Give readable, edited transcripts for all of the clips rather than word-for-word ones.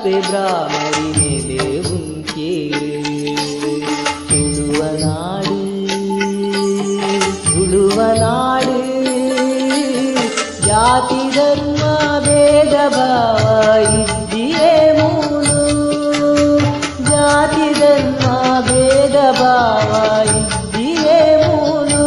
கலப்பே பிராமரி மேலே உன்கேரு ತುಳುವನಾಡು ಜಾತಿ ಧರ್ಮ ಭೇದ ಭಾವ ಇದ್ದಿಯೇ ಮೂಲು ಜಾತಿ ಧರ್ಮ ಭೇದ ಭಾವ ಇದ್ದಿಯೇ ಮೂಲು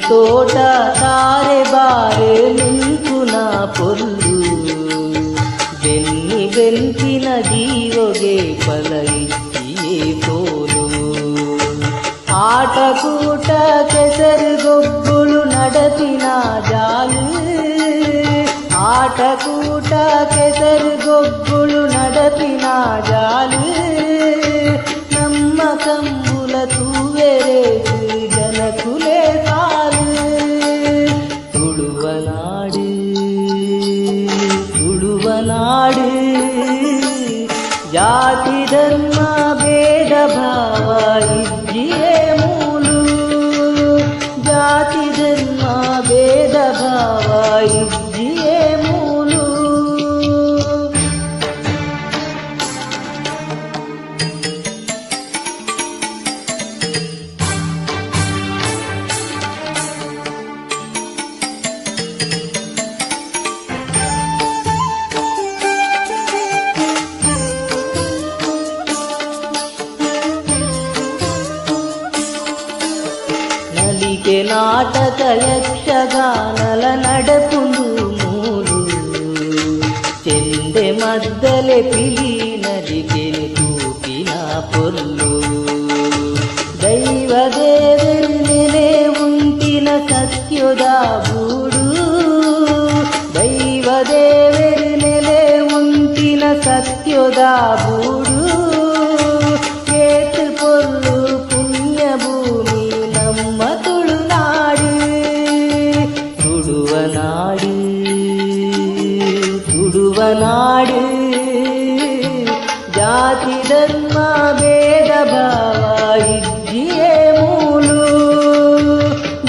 తోట తారె బారె నింపున పొల్లు వెన్ని వెంకిన జీవొగే ఫಲ ಇಚ್ಚಿಯೇ ತೋಲು ಆಟಕೂಟ ಕೆಸರು ಗೊಬ್ಬುಲು ನಡಪಿನ ಜಾಲು ಆಟಕೂಟ ಕೆಸರು ಗೊಬ್ಬುಲು ನಡಪಿನ ಜಾಲು ನಮ್ಮ ಕಂಬುಲ ತೂವೆರೆಸು ಜನಕುಲೆ ತುಳುವನಾಡು ಜಾತಿ ಧರ್ಮ ಭೇದ ಭಾವ ಇದ್ದಿಯೇ ಮೂಲು ಜಾತಿ ಧರ್ಮ ಭೇದ ಭಾವ ಇದ್ದಿಯೇ ಮೂಲು నలికే నాటక యక్షగానల నడపుండు మూలు చెందె మద్దలె పిలి నదికెని తూపిన పొల్లు దైవదేవరి నెಲೆ ఉంటిన సత్యుదా బూడు దైవదేవరి నెಲೆ ఉంటిನ సత్యుదా బూడు ಏತು ಪೊರ್ಲು ಪುಣ್ಯ ಭೂಮಿ ನಮ್ಮ ತುಳುನಾಡು ತುಳುವನಾಡು ತುಳುವನಾಡು ಜಾತಿ ಧರ್ಮ ಭೇದ ಭಾವ ಇದ್ದಿಯೇ ಮೂಲು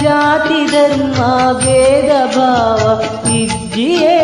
ಜಾತಿ ಧರ್ಮ ಭೇದ ಭಾವ ಇದ್ದಿಯೇ